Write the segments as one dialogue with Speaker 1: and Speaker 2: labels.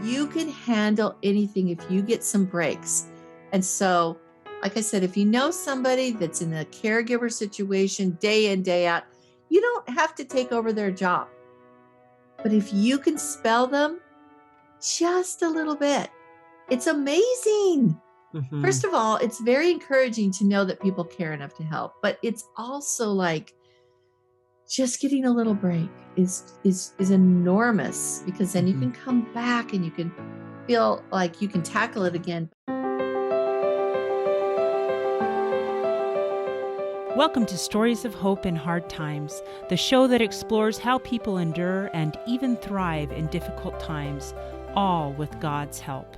Speaker 1: you can handle anything if you get some breaks. And so, like I said, if you know somebody that's in a caregiver situation day in, day out, you don't have to take over their job. But if you can spell them just a little bit, it's amazing.
Speaker 2: Mm-hmm.
Speaker 1: First of all, it's very encouraging to know that people care enough to help, but it's also like just getting a little break is enormous, because then you can come back and you can feel like you can tackle it again.
Speaker 3: Welcome to Stories of Hope in Hard Times, the show that explores how people endure and even thrive in difficult times, all with God's help.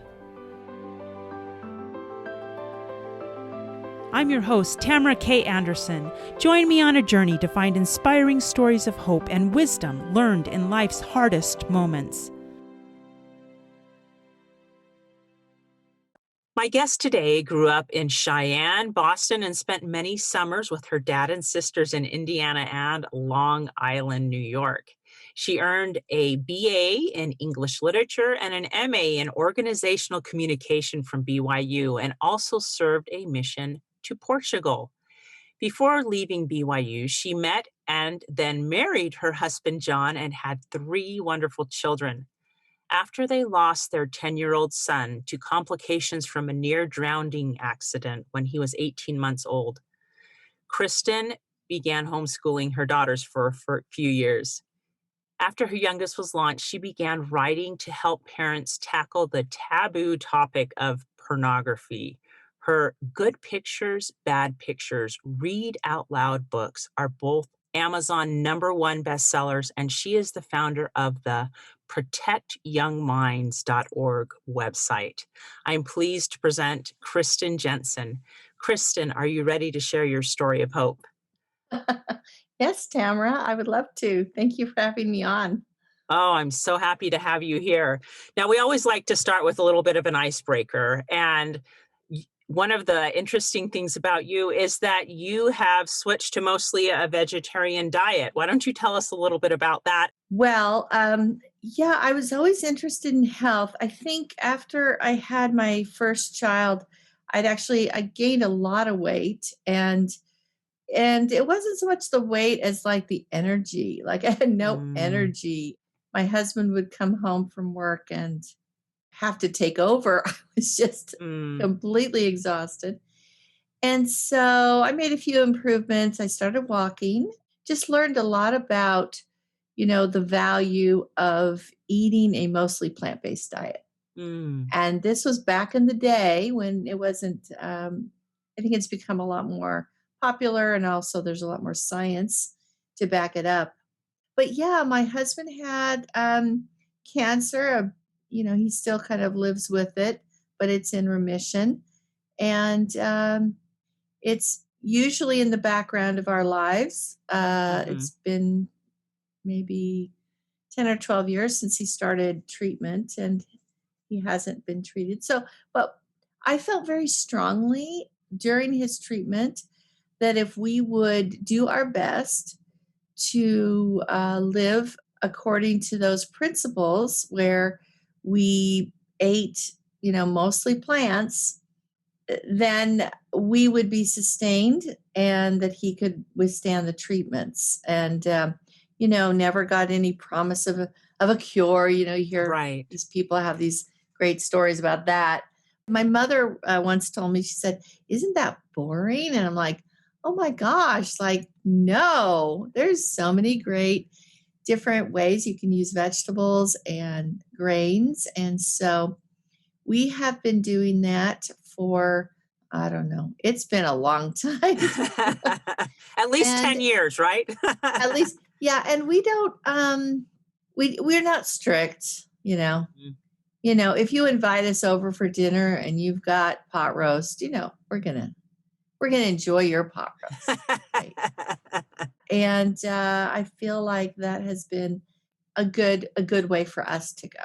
Speaker 3: I'm your host, Tamara K. Anderson. Join me on a journey to find inspiring stories of hope and wisdom learned in life's hardest moments.
Speaker 2: My guest today grew up in Cheyenne, Boston, and spent many summers with her dad and sisters in Indiana and Long Island, New York. She earned a BA in English Literature and an MA in Organizational Communication from BYU, and also served a mission to Portugal. Before leaving BYU, she met and then married her husband, John, and had 3 wonderful children. After they lost their 10-year-old son to complications from a near-drowning accident when he was 18 months old, Kristen began homeschooling her daughters for a few years. After her youngest was launched, she began writing to help parents tackle the taboo topic of pornography. Her Good Pictures, Bad Pictures, Read Out Loud books are both Amazon #1 bestsellers, and she is the founder of the protectyoungminds.org website. I'm pleased to present Kristen Jenson. Kristen, are you ready to share your story of hope?
Speaker 1: Yes, Tamara, I would love to. Thank you for having me on.
Speaker 2: Oh, I'm so happy to have you here. Now, we always like to start with a little bit of an icebreaker. And one of the interesting things about you is that you have switched to mostly a vegetarian diet. Why don't you tell us a little bit about that?
Speaker 1: Well, yeah, I was always interested in health. I think after I had my first child, I gained a lot of weight, and it wasn't so much the weight as like the energy. Like I had no energy. My husband would come home from work and have to take over. I was just completely exhausted. And so I made a few improvements. I started walking, just learned a lot about, the value of eating a mostly plant-based diet. And this was back in the day when it wasn't, I think it's become a lot more popular, and also there's a lot more science to back it up. But yeah, my husband had cancer. He still kind of lives with it, but it's in remission. And it's usually in the background of our lives. It's been maybe 10 or 12 years since he started treatment, and he hasn't been treated. But I felt very strongly during his treatment that if we would do our best to live according to those principles where we ate, mostly plants, then we would be sustained, and that he could withstand the treatments. And, never got any promise of a cure. You hear these people have these great stories about that. My mother once told me, she said, "Isn't that boring?" And I'm like, oh my gosh, like, no, there's so many great different ways you can use vegetables and grains. And so we have been doing that for, I don't know, it's been a long time.
Speaker 2: At least 10 years, right?
Speaker 1: At least, yeah. And we don't, we're not strict, if you invite us over for dinner and you've got pot roast, we're going to enjoy your pot roast. Right? And I feel like that has been a good way for us to go.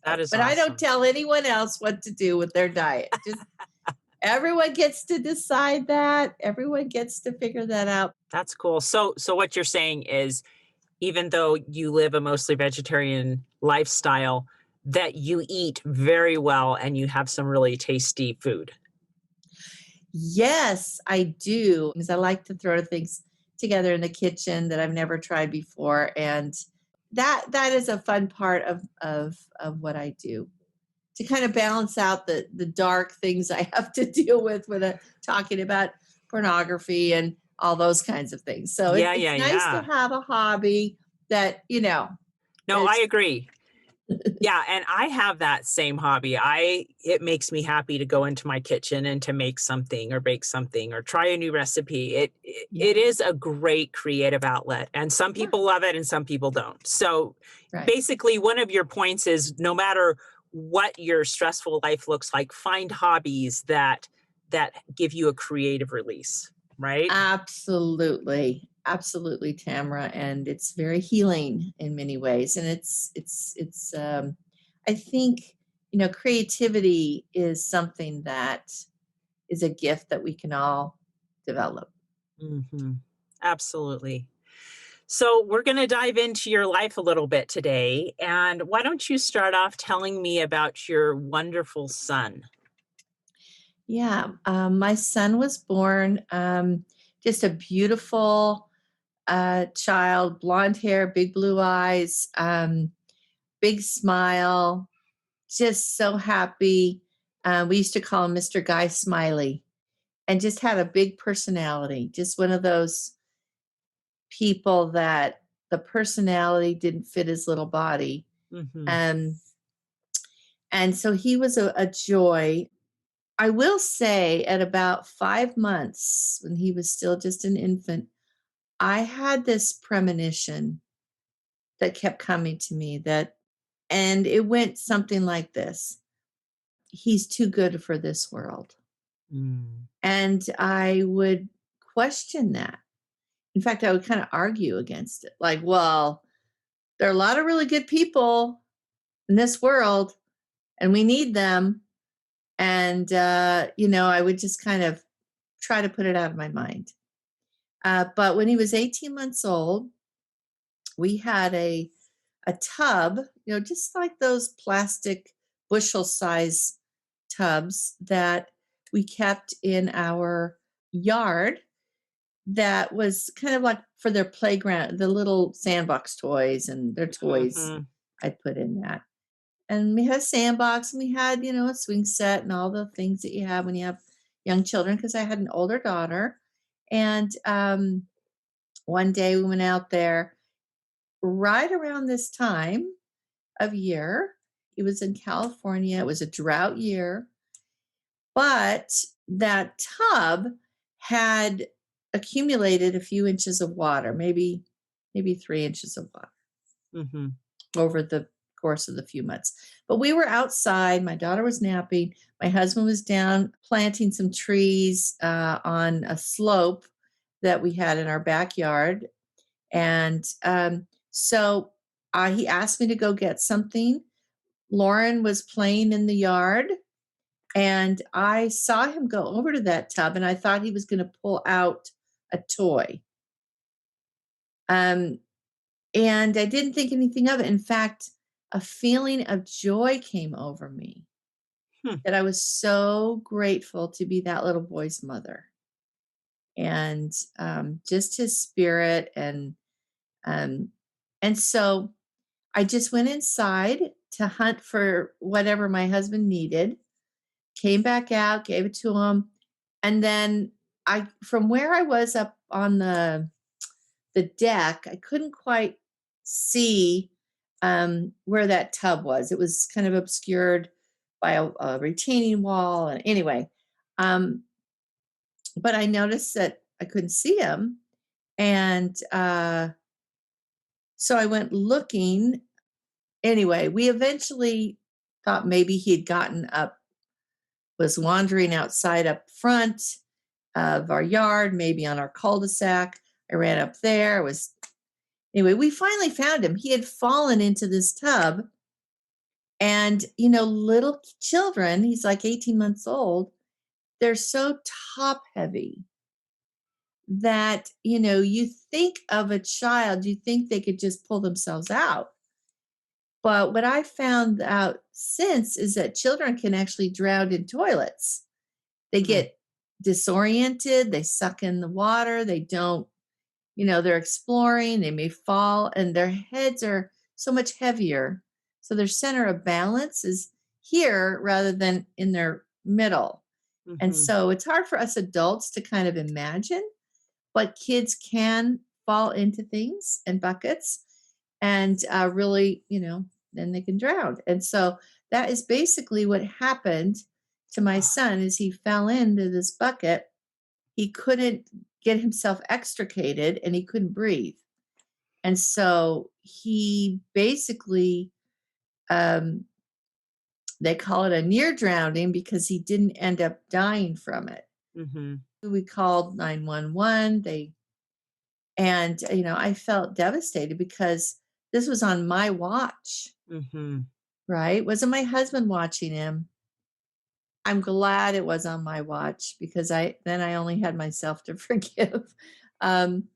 Speaker 2: That is
Speaker 1: but
Speaker 2: awesome.
Speaker 1: I don't tell anyone else what to do with their diet. Just everyone gets to decide that. Everyone gets to figure that out.
Speaker 2: That's cool. So what you're saying is, even though you live a mostly vegetarian lifestyle, that you eat very well and you have some really tasty food?
Speaker 1: Yes, I do, because I like to throw things together in the kitchen that I've never tried before, and that is a fun part of what I do to kind of balance out the dark things I have to deal with talking about pornography and all those kinds of things. So
Speaker 2: Yeah,
Speaker 1: it's
Speaker 2: yeah,
Speaker 1: nice to
Speaker 2: yeah.
Speaker 1: have a hobby that,
Speaker 2: No, I
Speaker 1: is
Speaker 2: agree. Yeah, and I have that same hobby. It makes me happy to go into my kitchen and to make something or bake something or try a new recipe.
Speaker 1: yeah,
Speaker 2: It is a great creative outlet, and some
Speaker 1: yeah,
Speaker 2: people love it and some people don't. So
Speaker 1: right.
Speaker 2: basically one of your points is no matter what your stressful life looks like, find hobbies that give you a creative release, right?
Speaker 1: Absolutely. Absolutely, Tamara. And it's very healing in many ways. And I think, creativity is something that is a gift that we can all develop.
Speaker 2: Mhm. Absolutely. So, we're going to dive into your life a little bit today. And why don't you start off telling me about your wonderful son?
Speaker 1: Yeah. My son was born just a beautiful child, blonde hair, big blue eyes, big smile, just so happy. We used to call him Mr. Guy Smiley, and just had a big personality. Just one of those people that the personality didn't fit his little body.
Speaker 2: Mhm.
Speaker 1: Um, and so he was a joy. I will say, at about 5 months, when he was still just an infant, I had this premonition that kept coming to me and it went something like this: he's too good for this world.
Speaker 2: Mm.
Speaker 1: And I would question that. In fact, I would kind of argue against it. Like, well, there are a lot of really good people in this world, and we need them. And, I would just kind of try to put it out of my mind. But when he was 18 months old, we had a tub, just like those plastic bushel size tubs that we kept in our yard, that was kind of like for their playground, the little sandbox toys and their toys
Speaker 2: Mhm.
Speaker 1: I'd put in that. And we had a sandbox, and we had, a swing set and all the things that you have when you have young children, because I had an older daughter. And one day we went out there right around this time of year. It was in California. It was a drought year, but that tub had accumulated a few inches of water, maybe 3 inches of water
Speaker 2: Mhm.
Speaker 1: over the course of the few months. But we were outside. My daughter was napping. My husband was down planting some trees on a slope that we had in our backyard. And so he asked me to go get something. Lauren was playing in the yard, and I saw him go over to that tub, and I thought he was going to pull out a toy. Um, and I didn't think anything of it. In fact, a feeling of joy came over me,
Speaker 2: Hmm.
Speaker 1: that I was so grateful to be that little boy's mother. And just his spirit. Um, and so I just went inside to hunt for whatever my husband needed, came back out, gave it to him. And then from where I was up on the deck, I couldn't quite see where that tub was. It was kind of obscured by a retaining wall. And anyway, um, but I noticed that I couldn't see him. And so I went looking. Anyway, we eventually thought maybe he had gotten up, was wandering outside up front of our yard, maybe on our cul-de-sac. I ran up there. Anyway, we finally found him. He had fallen into this tub. And, little children, he's like 18 months old, they're so top heavy that, you think of a child, you think they could just pull themselves out. But what I found out since is that children can actually drown in toilets. They
Speaker 2: Mm,
Speaker 1: get disoriented, they suck in the water, they don't, they're exploring, they may fall, and their heads are so much heavier. So their center of balance is here rather than in their middle. And
Speaker 2: mhm.
Speaker 1: so it's hard for us adults to kind of imagine, but kids can fall into things and buckets and really, then they can drown. And so that is basically what happened to my
Speaker 2: Ah,
Speaker 1: son is he fell into this bucket. He couldn't get himself extricated and he couldn't breathe. And so he basically, um, they call it a near drowning because he didn't end up dying from it.
Speaker 2: mhm,
Speaker 1: We called 911. I felt devastated because this was on my watch,
Speaker 2: mhm,
Speaker 1: right? Wasn't my husband watching him. I'm glad it was on my watch because I only had myself to forgive. Um,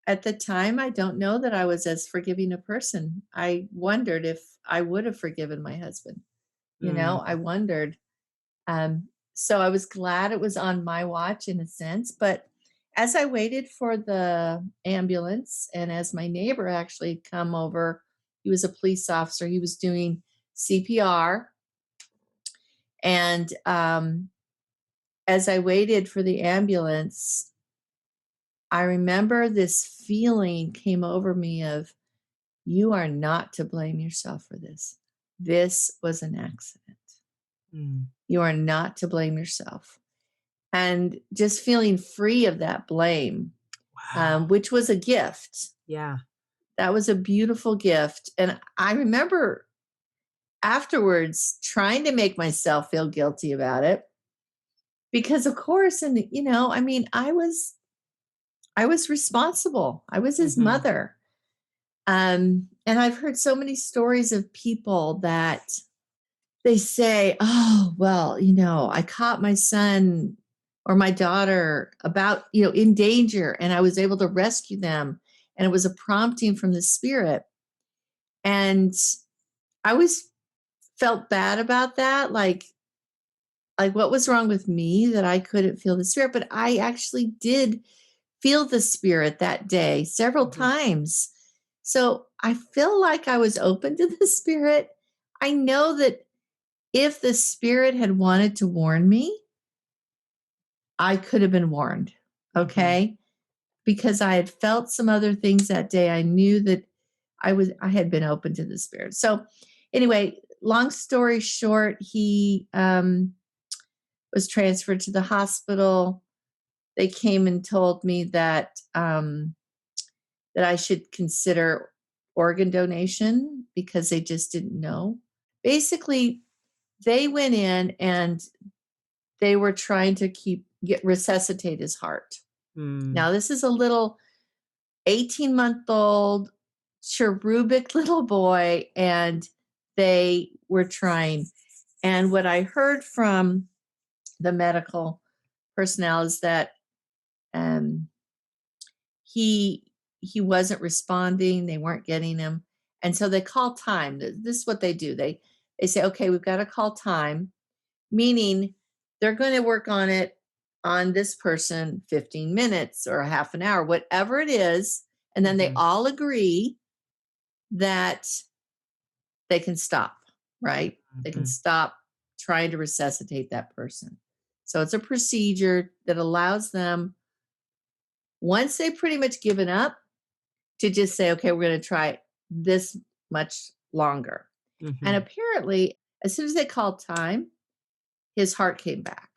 Speaker 1: at the time, I don't know that I was as forgiving a person. I wondered if I would have forgiven my husband. I
Speaker 2: mm,
Speaker 1: wondered. So I was glad it was on my watch in a sense. But as I waited for the ambulance, and as my neighbor actually come over, he was a police officer. He was doing CPR, and as I waited for the ambulance, I remember this feeling came over me of you are not to blame yourself for this. This was an accident.
Speaker 2: mm.
Speaker 1: You are not to blame yourself. And just feeling free of that blame,
Speaker 2: Wow.
Speaker 1: which was a gift.
Speaker 2: Yeah.
Speaker 1: That was a beautiful gift. And I remember afterwards trying to make myself feel guilty about it because of course, and I mean, I was responsible. I was his
Speaker 2: Mhm,
Speaker 1: mother. And I've heard so many stories of people that they say, "Oh, well, I caught my son or my daughter about, in danger and I was able to rescue them and it was a prompting from the spirit." And I always felt bad about that, like what was wrong with me that I couldn't feel the spirit, but I actually did feel the spirit that day several
Speaker 2: mhm,
Speaker 1: times. So I feel like I was open to the spirit. I know that if the spirit had wanted to warn me, I could have been warned.
Speaker 2: mhm.
Speaker 1: Okay. Because I had felt some other things that day. I knew that I had been open to the spirit. So anyway, long story short, he was transferred to the hospital. They came and told me that I should consider organ donation because they just didn't know. Basically, they went in and they were trying to get resuscitate his heart.
Speaker 2: Mm,
Speaker 1: Now, this is a little 18-month-old cherubic little boy, and they were trying. And what I heard from the medical personnel is that um, he he wasn't responding. They weren't getting him, and so they call time. This is what they do. They say, okay, we've got to call time, meaning they're going to work on it on this person 15 minutes or a half an hour, whatever it is, and then they
Speaker 2: mhm,
Speaker 1: all agree that they can stop. Right? They can
Speaker 2: mhm,
Speaker 1: stop trying to resuscitate that person. So it's a procedure that allows them, once they've pretty much given up, to just say, okay, we're going to try this much longer. And
Speaker 2: mhm.
Speaker 1: apparently, as soon as they called time, his heart came back.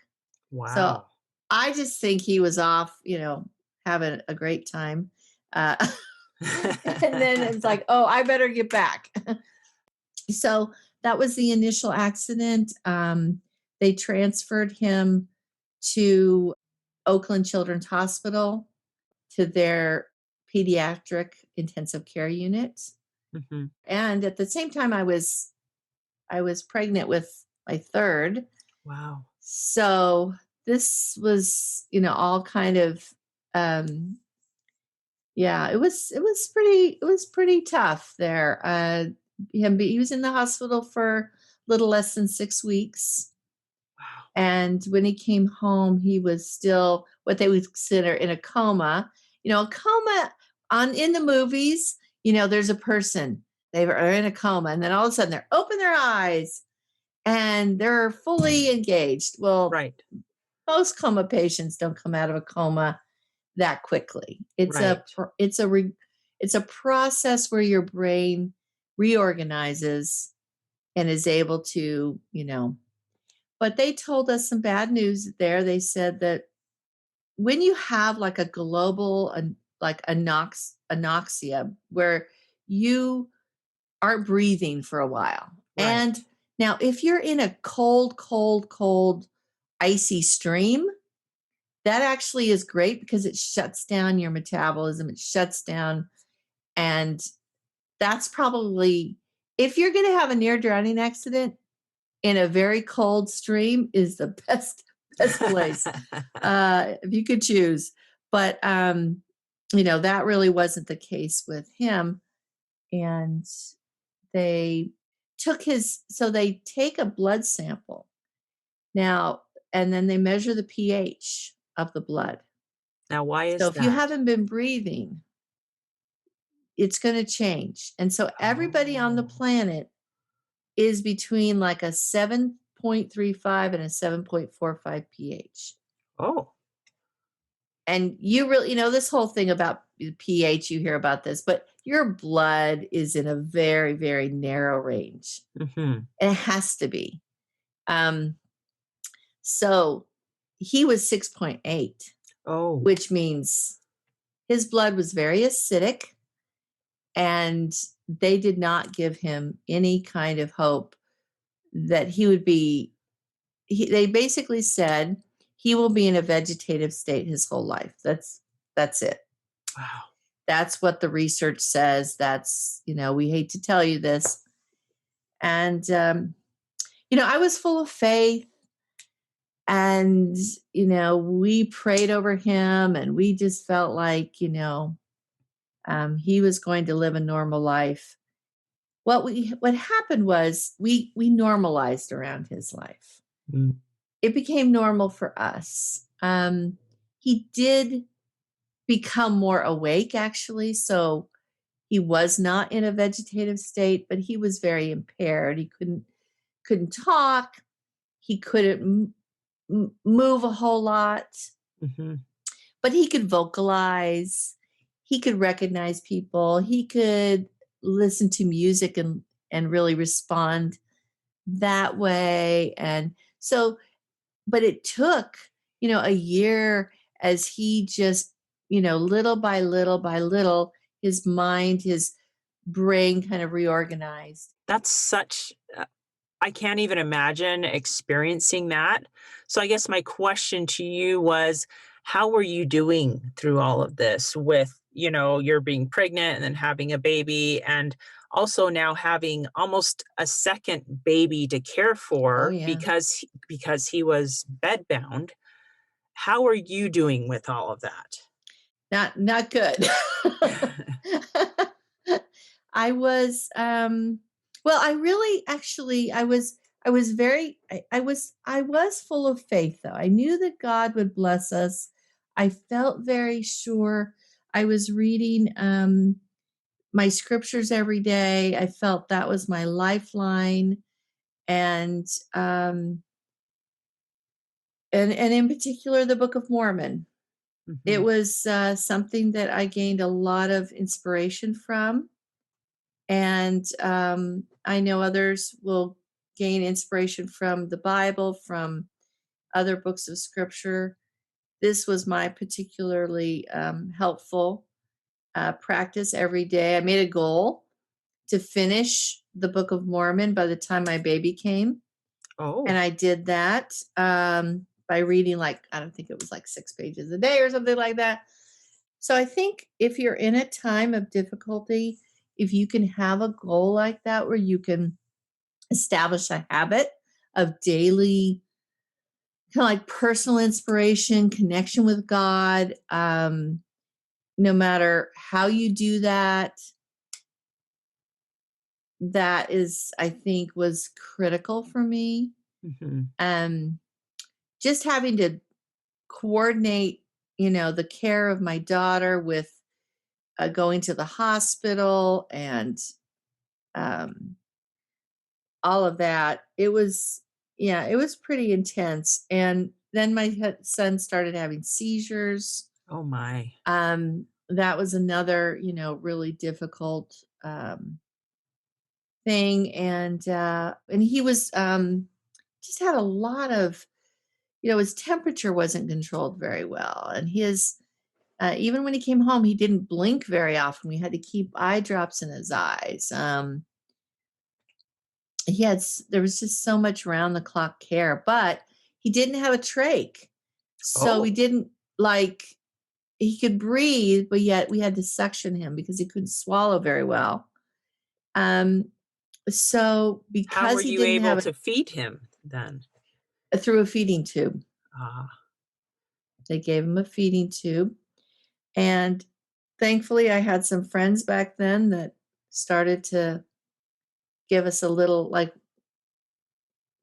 Speaker 1: So
Speaker 2: Wow.
Speaker 1: I just think he was off, having a great time. Uh, and then it's like, oh, I better get back. So that was the initial accident. They transferred him to Oakland Children's Hospital to their pediatric intensive care unit.
Speaker 2: Mhm.
Speaker 1: And at the same time, I was pregnant with my third.
Speaker 2: Wow.
Speaker 1: So this was, all kind of, yeah, it was pretty tough there. He was in the hospital for a little less than 6 weeks.
Speaker 2: Wow.
Speaker 1: And when he came home, he was still what they would consider in a coma. A coma in the movies, there's a person, they are in a coma, and then all of a sudden they're open their eyes and they're fully engaged. Well,
Speaker 2: Right.
Speaker 1: most coma patients don't come out of a coma that quickly. It's
Speaker 2: Right.
Speaker 1: it's a process where your brain reorganizes and is able to, but they told us some bad news there. They said that when you have like a global like anoxia where you aren't breathing for a while.
Speaker 2: Right.
Speaker 1: And now if you're in a cold icy stream, that actually is great because it shuts down your metabolism. It shuts down, and that's probably, if you're going to have a near drowning accident, in a very cold stream is the best place if you could choose. But that really wasn't the case with him. And they they take a blood sample now, and then they measure the pH of the blood.
Speaker 2: Now, why
Speaker 1: So
Speaker 2: is
Speaker 1: if you
Speaker 2: that?
Speaker 1: haven't been breathing, it's going to change. And so everybody on the
Speaker 2: Oh.
Speaker 1: planet is between like a 7.35 and a 7.45 pH.
Speaker 2: Oh.
Speaker 1: And you really, this whole thing about pH, you hear about this, but your blood is in a very, very narrow range.
Speaker 2: Mm-hmm.
Speaker 1: And it has to be. So he was 6.8,
Speaker 2: Oh.
Speaker 1: which means his blood was very acidic, and they did not give him any kind of hope that he would be. They basically said he will be in a vegetative state his whole life. That's it.
Speaker 2: Wow.
Speaker 1: That's what the research says. That's, we hate to tell you this. And, I was full of faith, and, we prayed over him, and we just felt like, he was going to live a normal life. What happened was we normalized around his life.
Speaker 2: Mm.
Speaker 1: It became normal for us. He did become more awake, actually. So he was not in a vegetative state, but he was very impaired. He couldn't talk. He couldn't move a whole lot,
Speaker 2: Mm-hmm.
Speaker 1: but he could vocalize. He could recognize people. He could listen to music and really respond that way. And so, but it took, a year as he just, little by little by little, his mind, his brain kind of reorganized.
Speaker 2: That's such, I can't even imagine experiencing that. So I guess my question to you was, how were you doing through all of this with, you're being pregnant and then having a baby, and also now having almost a second baby to care
Speaker 1: Oh
Speaker 2: for
Speaker 1: yeah.
Speaker 2: because he was bedbound. How are you doing with all of that?
Speaker 1: Not good. I was well, I really actually I was full of faith, though. I knew that God would bless us. I felt very sure. I was reading my scriptures every day. I felt that was my lifeline. And um and in particular the Book of Mormon. It
Speaker 2: Mhm.
Speaker 1: was something that I gained a lot of inspiration from. And I know others will gain inspiration from the Bible, from other books of scripture. This was my particularly helpful practice every day. I made a goal to finish the Book of Mormon by the time my baby came. And
Speaker 2: Oh.
Speaker 1: I did that by reading, like, I don't think it was like 6 pages a day or something like that. So I think if you're in a time of difficulty, if you can have a goal like that where you can establish a habit of daily kind of like personal inspiration, connection with God, no matter how you do that, that is, I think, was critical for me.
Speaker 2: Mhm.
Speaker 1: Um, just having to coordinate, the care of my daughter with going to the hospital and um, all of that. It was, yeah, it was pretty intense. And then my son started having seizures.
Speaker 2: Oh my.
Speaker 1: That was another, really difficult thing. And he was just had a lot of, his temperature wasn't controlled very well. And his, even when he came home, he didn't blink very often. We had to keep eye drops in his eyes. There was just so much round the clock care, but he didn't have a trach. So we
Speaker 2: Oh,
Speaker 1: didn't like, he could breathe, but yet we had to suction him because he couldn't swallow very well. Um, so
Speaker 2: how were
Speaker 1: because he
Speaker 2: you
Speaker 1: didn't
Speaker 2: able
Speaker 1: have
Speaker 2: to feed him then?
Speaker 1: through a feeding tube,
Speaker 2: Ah.
Speaker 1: they gave him a feeding tube. And thankfully, I had some friends back then that started to give us a little, like,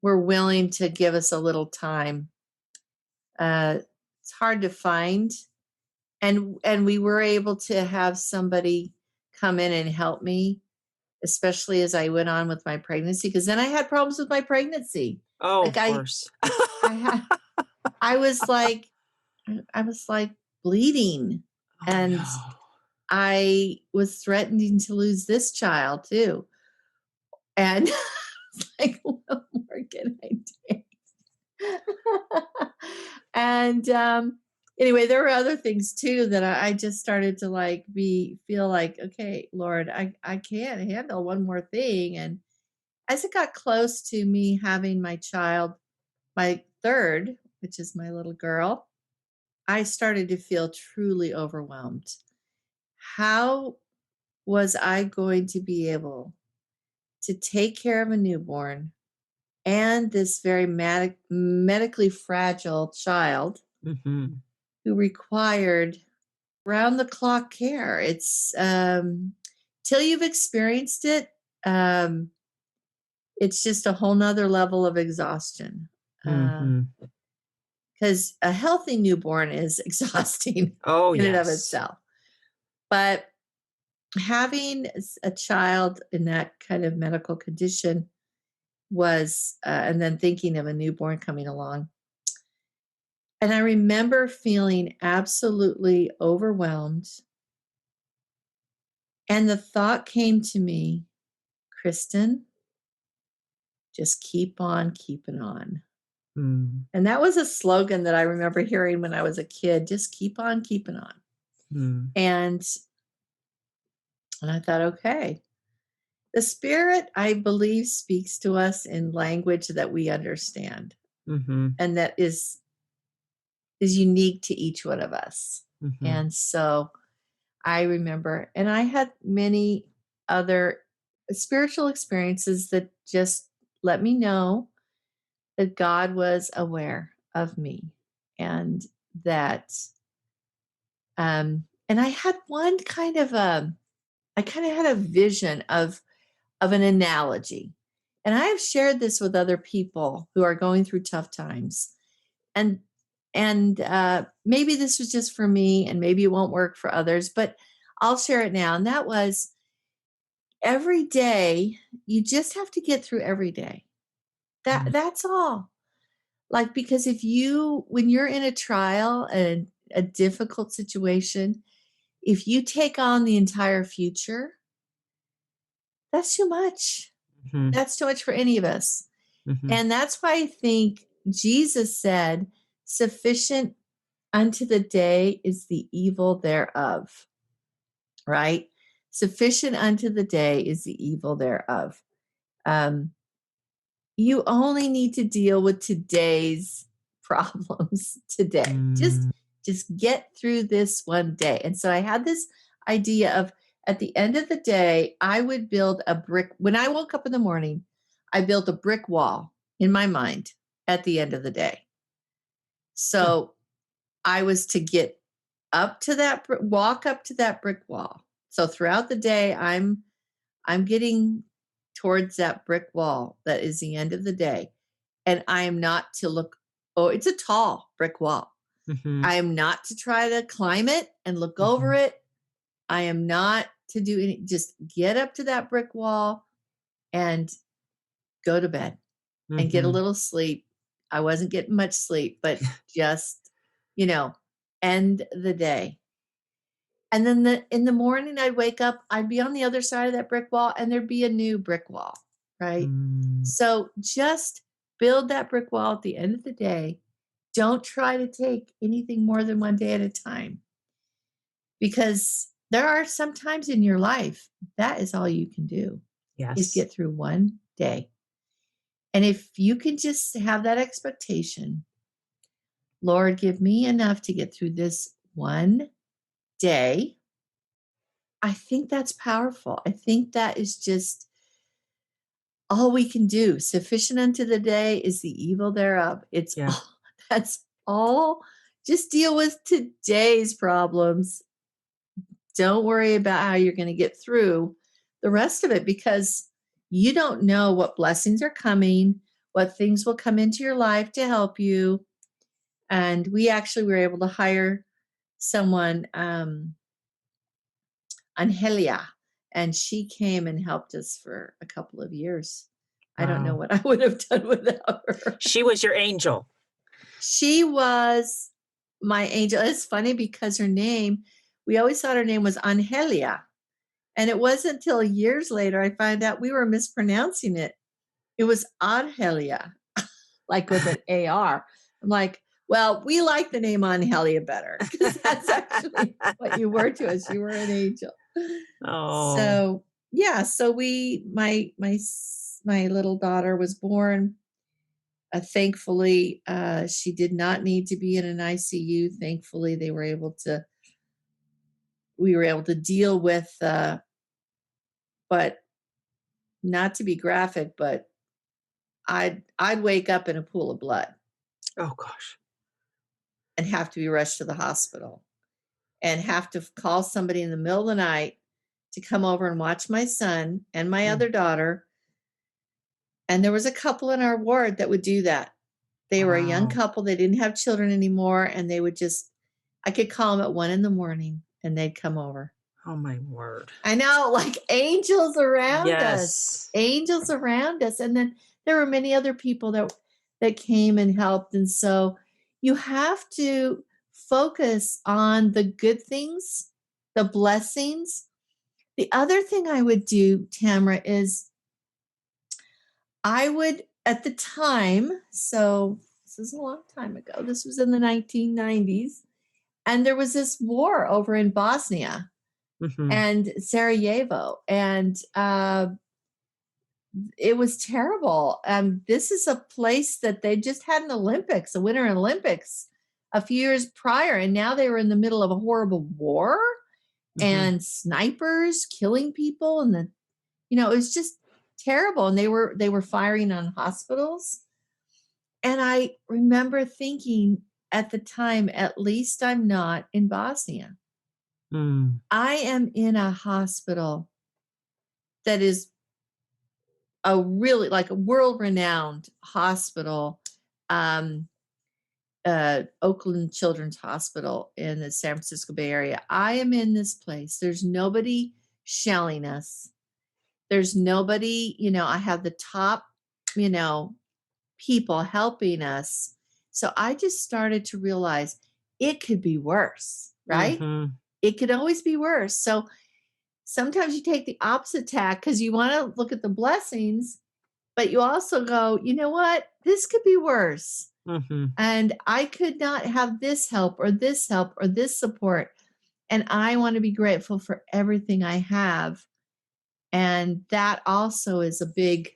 Speaker 1: were willing to give us a little time. It's hard to find, and we were able to have somebody come in and help me, especially as I went on with my pregnancy, because then I had problems with my pregnancy.
Speaker 2: Oh,
Speaker 1: Like
Speaker 2: of course.
Speaker 1: I had, I was like, I was like bleeding,
Speaker 2: Oh
Speaker 1: and
Speaker 2: no.
Speaker 1: I was threatening to lose this child too. And like, what more can I do? And anyway, there were other things too that I just started to like feel like, okay, Lord, I can't handle one more thing. And as it got close to me having my child, my third, which is my little girl, I started to feel truly overwhelmed. How was I going to be able to take care of a newborn and this very medically fragile child
Speaker 2: Mhm.
Speaker 1: who required round the clock care? It's till you've experienced it, um, it's just a whole nother level of exhaustion.
Speaker 2: Mhm.
Speaker 1: Because a healthy newborn is exhausting
Speaker 2: Oh,
Speaker 1: in and of
Speaker 2: yes.
Speaker 1: itself. But having a child in that kind of medical condition was, and then thinking of a newborn coming along. And I remember feeling absolutely overwhelmed. And the thought came to me, Kristen, just keep on keeping on.
Speaker 2: Mm.
Speaker 1: And that was a slogan that I remember hearing when I was a kid, just keep on keeping on.
Speaker 2: Mm.
Speaker 1: And I thought, okay, the spirit, I believe, speaks to us in language that we understand
Speaker 2: Mhm.
Speaker 1: and that is unique to each one of us.
Speaker 2: Mhm.
Speaker 1: And so I remember, and I had many other spiritual experiences that just let me know that God was aware of me and that and I had one kind of I kind of had a vision of an analogy. And I have shared this with other people who are going through tough times. And maybe this was just for me and maybe it won't work for others, but I'll share it now. And that was every day, you just have to get through every day.
Speaker 2: Mm.
Speaker 1: That's all. Like, because when you're in a trial and a difficult situation, if you take on the entire future, that's too much.
Speaker 2: Mhm.
Speaker 1: That's too much for any of us.
Speaker 2: Mhm.
Speaker 1: And that's why I think Jesus said, sufficient unto the day is the evil thereof, right? Sufficient unto the day is the evil thereof. Um, you only need to deal with today's problems today. Just
Speaker 2: Mm.
Speaker 1: just get through this one day. And so I had this idea of at the end of the day, I would build a brick. When I woke up in the morning, I built a brick wall in my mind at the end of the day.
Speaker 2: Huh.
Speaker 1: So I was to get up to that walk up to that brick wall. So throughout the day, I'm getting towards that brick wall that is the end of the day. And I am not to look, oh, it's a tall brick wall.
Speaker 2: Mm-hmm.
Speaker 1: I am not to try to climb it and look over
Speaker 2: Mm-hmm.
Speaker 1: it. I am not to do any, just get up to that brick wall and go to bed and get a
Speaker 2: Mm-hmm.
Speaker 1: little sleep. I wasn't getting much sleep, but just, you know, end the day. And then in the morning, I'd wake up, I'd be on the other side of that brick wall, and there'd be a new brick wall, right?
Speaker 2: Mm.
Speaker 1: So just build that brick wall at the end of the day. Don't try to take anything more than one day at a time, because there are some times in your life that is all you can do is
Speaker 2: Yes.
Speaker 1: get through one day. And if you can just have that expectation, Lord, give me enough to get through this one day, I think that's powerful. I think that is just all we can do. Sufficient unto the day is the evil thereof. It's
Speaker 2: Yeah.
Speaker 1: all, that's all. Just deal with today's problems. Don't worry about how you're going to get through the rest of it, because you don't know what blessings are coming, what things will come into your life to help you. And we actually were able to hire someone, Angelia, and she came and helped us for a couple of years. I don't know
Speaker 2: Wow.
Speaker 1: what I would have done without her.
Speaker 2: She was your angel.
Speaker 1: She was my angel. It's funny because her name, we always thought her name was Angelia. And it wasn't until years later I found out we were mispronouncing it. It was Angelia, like with an AR. I'm like, well, we like the name Angelia better, because that's actually what you were to us. You were an angel.
Speaker 2: Oh.
Speaker 1: So yeah, so my little daughter was born. Thankfully, she did not need to be in an ICU. Thankfully, we were able to deal with, but not to be graphic, but I'd wake up in a pool of blood
Speaker 2: Oh gosh.
Speaker 1: and have to be rushed to the hospital and have to call somebody in the middle of the night to come over and watch my son and my other daughter. And there was a couple in our ward that would do that. They were a young
Speaker 2: Wow.
Speaker 1: couple. They didn't have children anymore. And they would just, I could call them at 1 a.m. and they'd come over.
Speaker 2: Oh my word.
Speaker 1: I know, like angels around us,
Speaker 2: Yes.
Speaker 1: angels around us. And then there were many other people that came and helped. And so you have to focus on the good things, the blessings. The other thing I would do, Tamara, is I would, at the time, so this is a long time ago, this was in the 1990s, and there was this war over in Bosnia
Speaker 2: Mm-hmm.
Speaker 1: and Sarajevo, and it was terrible. This is a place that they just had an Olympics, a Winter Olympics, a few years prior, and now they were in the middle of a horrible war
Speaker 2: Mm-hmm.
Speaker 1: and snipers killing people, and it was just terrible. And they were firing on hospitals. And I remember thinking at the time, at least I'm not in Bosnia.
Speaker 2: Mm.
Speaker 1: I am in a hospital that is a really like a world-renowned hospital, Oakland Children's Hospital in the San Francisco Bay Area. I am in this place. There's nobody shelling us. There's nobody, I have the top, people helping us. So I just started to realize it could be worse, right?
Speaker 2: Mm-hmm.
Speaker 1: It could always be worse. So sometimes you take the opposite tack because you want to look at the blessings, but you also go, you know what? This could be worse.
Speaker 2: Mm-hmm.
Speaker 1: And I could not have this help or this support. And I want to be grateful for everything I have. And that also is a big,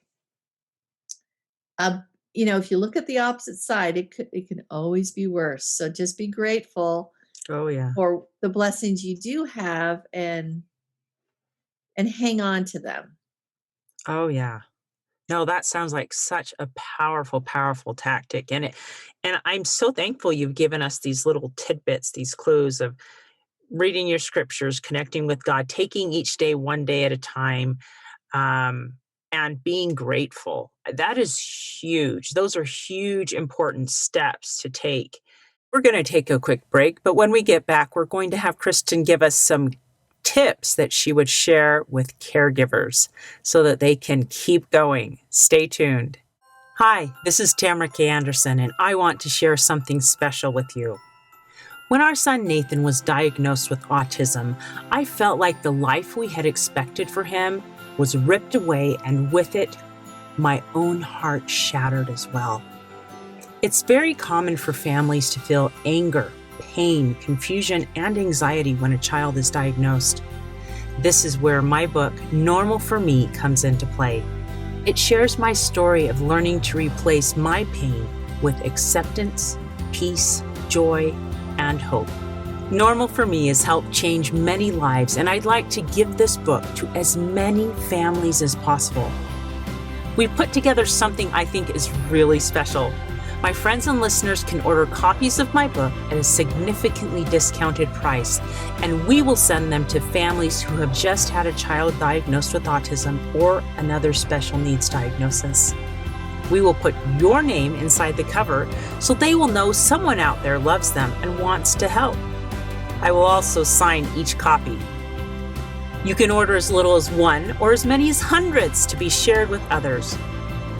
Speaker 1: if you look at the opposite side, it can always be worse. So just be grateful
Speaker 2: Oh yeah.
Speaker 1: for the blessings you do have and hang on to them.
Speaker 2: Oh yeah. No, that sounds like such a powerful, powerful tactic. And I'm so thankful you've given us these little tidbits, these clues of reading your scriptures, connecting with God, taking each day one day at a time, and being grateful. That is huge. Those are huge, important steps to take. We're going to take a quick break, but when we get back, we're going to have Kristen give us some tips that she would share with caregivers so that they can keep going. Stay tuned. Hi, this is Tamara K. Anderson, and I want to share something special with you. When our son Nathan was diagnosed with autism, I felt like the life we had expected for him was ripped away, and with it, my own heart shattered as well. It's very common for families to feel anger, pain, confusion, and anxiety when a child is diagnosed. This is where my book, Normal for Me, comes into play. It shares my story of learning to replace my pain with acceptance, peace, joy, and hope. Normal for Me has helped change many lives, and I'd like to give this book to as many families as possible. We've put together something I think is really special. My friends and listeners can order copies of my book at a significantly discounted price, and we will send them to families who have just had a child diagnosed with autism or another special needs diagnosis. We will put your name inside the cover so they will know someone out there loves them and wants to help. I will also sign each copy. You can order as little as one or as many as hundreds to be shared with others.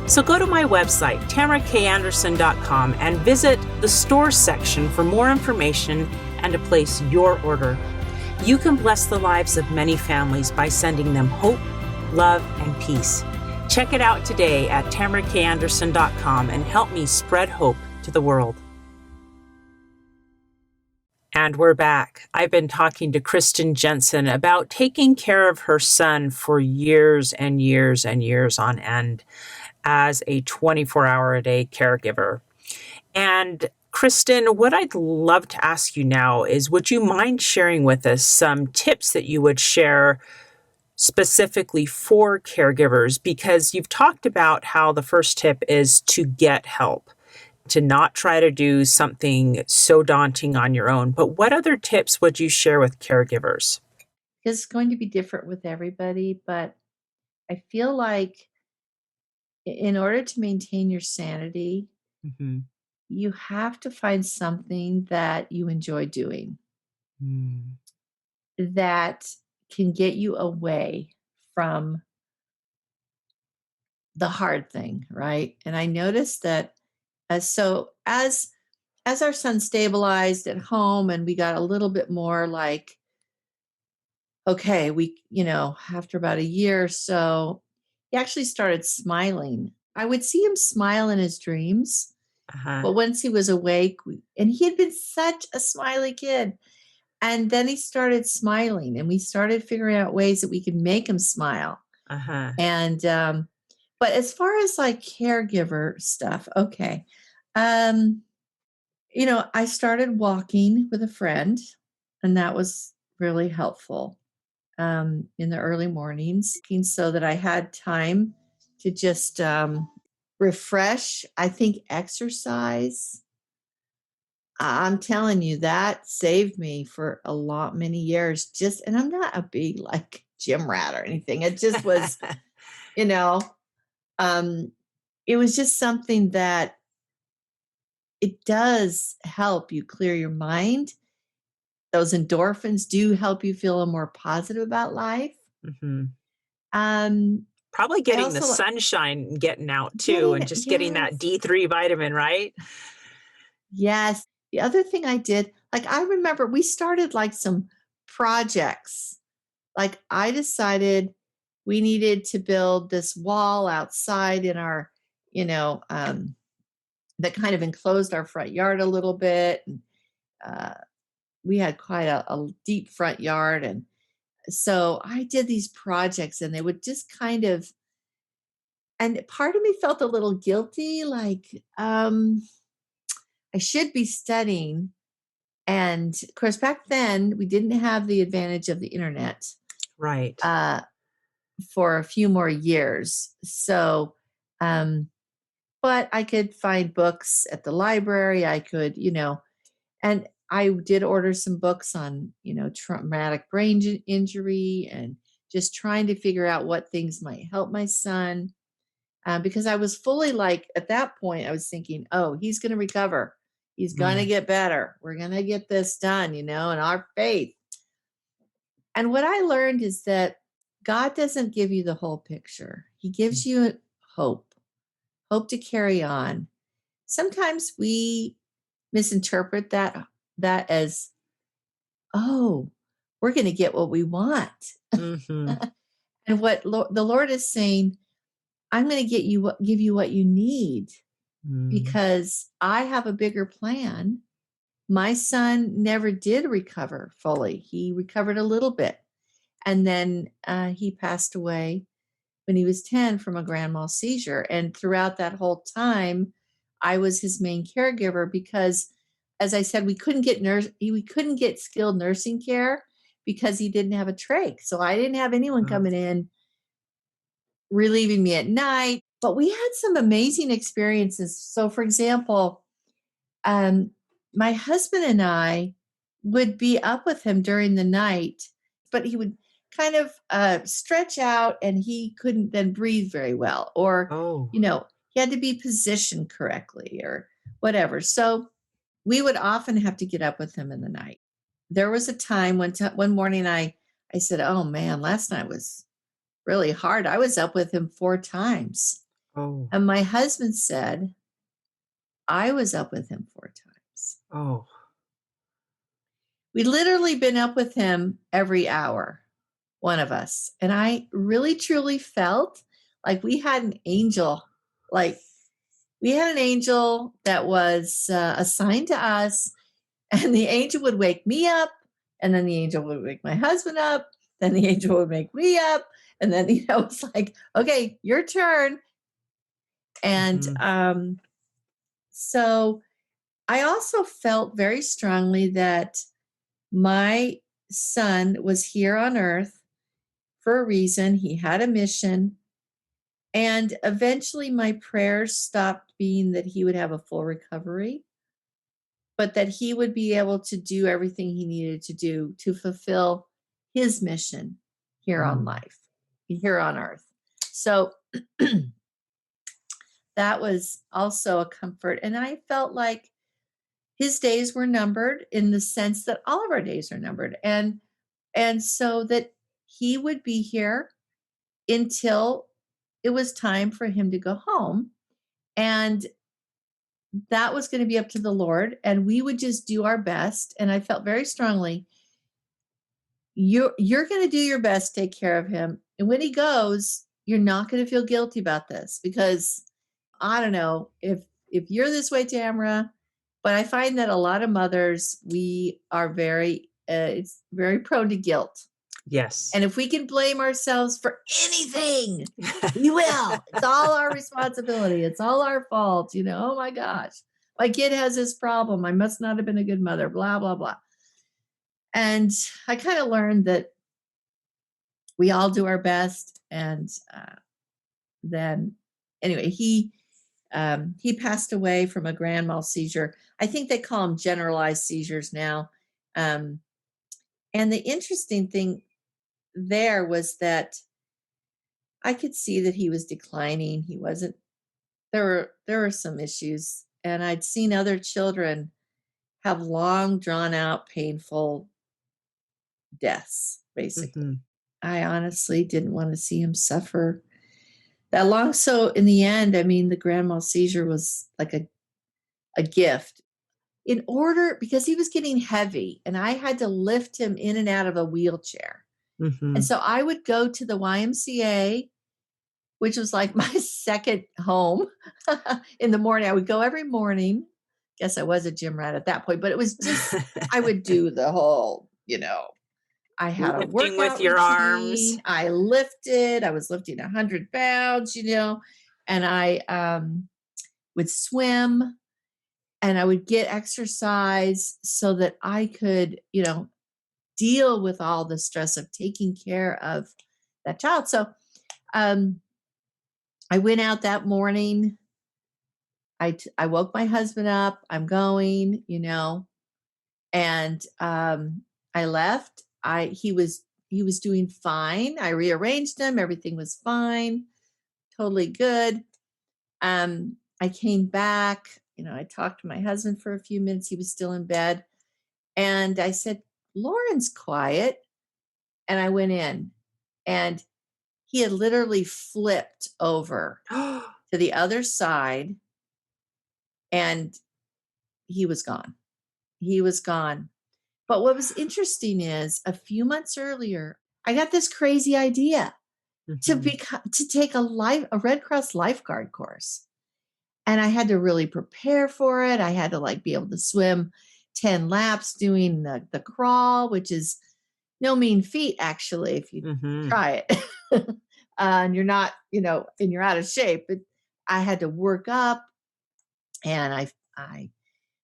Speaker 2: So go to my website, tamarakanderson.com, and visit the store section for more information and to place your order. You can bless the lives of many families by sending them hope, love, and peace. Check it out today at tamarakanderson.com and help me spread hope to the world. And we're back. I've been talking to Kristen Jenson about taking care of her son for years and years and years on end as a 24-hour-a-day caregiver. And Kristen, what I'd love to ask you now is, would you mind sharing with us some tips that you would share specifically for caregivers? Because you've talked about how the first tip is to get help, to not try to do something so daunting on your own. But what other tips would you share with caregivers?
Speaker 1: It's going to be different with everybody, but I feel like in order to maintain your sanity,
Speaker 2: Mm-hmm.
Speaker 1: you have to find something that you enjoy doing that can get you away from the hard thing, right? And I noticed that as our son stabilized at home and we got a little bit more like, okay, after about a year or so, he actually started smiling. I would see him smile in his dreams,
Speaker 2: Uh-huh.
Speaker 1: but once he was awake, and he had been such a smiley kid. And then he started smiling, and we started figuring out ways that we could make him smile.
Speaker 2: Uh-huh.
Speaker 1: And, but as far as like caregiver stuff, okay. I started walking with a friend, and that was really helpful in the early mornings, so that I had time to just refresh. I think exercise. I'm telling you, that saved me for many years. And I'm not a big like gym rat or anything. It just was, you know, um, it was just something that it does help you clear your mind. Those endorphins do help you feel more positive about life.
Speaker 2: Mm-hmm.
Speaker 1: Um,
Speaker 2: Probably
Speaker 1: I
Speaker 2: getting the
Speaker 1: also
Speaker 2: sunshine getting out too, and just getting that
Speaker 1: yes,
Speaker 2: D3 vitamin, right?
Speaker 1: yes. The other thing I did, like I remember we started like some projects. Like I decided we needed to build this wall outside in our, that kind of enclosed our front yard a little bit. And uh, we had quite a deep front yard. And so I did these projects, and they would just and part of me felt a little guilty, like I should be studying. And of course, back then we didn't have the advantage of the internet
Speaker 2: Right.
Speaker 1: for a few more years. So, but I could find books at the library. I could, and I did order some books on, traumatic brain injury and just trying to figure out what things might help my son. Because I was fully like, at that point, I was thinking, oh, he's going to recover. He's going to
Speaker 2: Mm,
Speaker 1: get better. We're going to get this done, and our faith. And what I learned is that God doesn't give you the whole picture. He
Speaker 2: mm.
Speaker 1: gives you hope, hope to carry on. Sometimes we misinterpret that as, oh, we're going to get what we want.
Speaker 2: Mhm.
Speaker 1: And what the Lord is saying, I'm going to give you what you need,
Speaker 2: Mm.
Speaker 1: because I have a bigger plan. My son never did recover fully. He recovered a little bit. And then he passed away when he was 10 from a grand mal seizure. And throughout that whole time, I was his main caregiver because, as I said, we couldn't get skilled nursing care because he didn't have a trach. So I didn't have anyone
Speaker 2: Oh,
Speaker 1: coming in relieving me at night. But we had some amazing experiences. So, for example, um, my husband and I would be up with him during the night, but he would kind of stretch out and he couldn't then breathe very well, or,
Speaker 2: oh,
Speaker 1: he had to be positioned correctly or whatever. So we would often have to get up with him in the night. There was a time one morning I said, oh man, last night was really hard. I was up with him 4 times.
Speaker 2: oh,
Speaker 1: And my husband said, I was up with him 4 times.
Speaker 2: oh.
Speaker 1: We'd literally been up with him every hour, one of us. And I really truly felt like we had an angel, like we had an angel that was assigned to us, and the angel would wake me up, and then the angel would wake my husband up, then the angel would wake me up, and then, it's like, okay, your turn. And
Speaker 2: Mhm.
Speaker 1: so I also felt very strongly that my son was here on earth for a reason. He had a mission. And eventually, my prayers stopped being that he would have a full recovery, but that he would be able to do everything he needed to do to fulfill his mission here on
Speaker 2: Mm.
Speaker 1: life, here on earth. So that was also a comfort. And I felt like his days were numbered in the sense that all of our days are numbered. And so that he would be here until it was time for him to go home. And that was going to be up to the Lord. And we would just do our best. And I felt very strongly, you're going to do your best, take care of him. And when he goes, you're not going to feel guilty about this, because I don't know if you're this way, Tamara, but I find that a lot of mothers, we are it's very prone to guilt.
Speaker 2: Yes.
Speaker 1: And if we can blame ourselves for anything, we will. It's all our responsibility. It's all our fault. Oh my gosh, my kid has this problem. I must not have been a good mother, blah, blah, blah. And I kind of learned that we all do our best. And then, anyway, he passed away from a grand mal seizure. I think they call them generalized seizures now. And the interesting thing there was that I could see that he was declining. He wasn't there were some issues, and I'd seen other children have long drawn out painful deaths, basically.
Speaker 2: Mhm.
Speaker 1: I honestly didn't want to see him suffer that long. So in the end, I mean, the grand mal seizure was like a gift, because he was getting heavy and I had to lift him in and out of a wheelchair. And
Speaker 2: Mhm.
Speaker 1: so I would go to the YMCA, which was like my second home. In the morning. I would go every morning. Guess I was a gym rat at that point, but it was just, I would do the whole, I had a
Speaker 2: Lifting with
Speaker 1: workout
Speaker 2: your arms.
Speaker 1: routine. I was lifting 100 pounds, and I would swim, and I would get exercise so that I could, deal with all the stress of taking care of that child. So um, I went out that morning. I woke my husband up. I'm going, and I left. He was he was doing fine. I rearranged him. Everything was fine. Totally good. I came back, I talked to my husband for a few minutes. He was still in bed. And I said, Lauren's quiet. And I went in, and he had literally flipped over to the other side, and he was gone. He was gone. But what was interesting is a few months earlier, I got this crazy idea to take a Red Cross lifeguard course. And I had to really prepare for it. I had to be able to swim 10 laps doing the crawl, which is no mean feat, actually, if you try it. And you're not, and you're out of shape. But I had to work up, and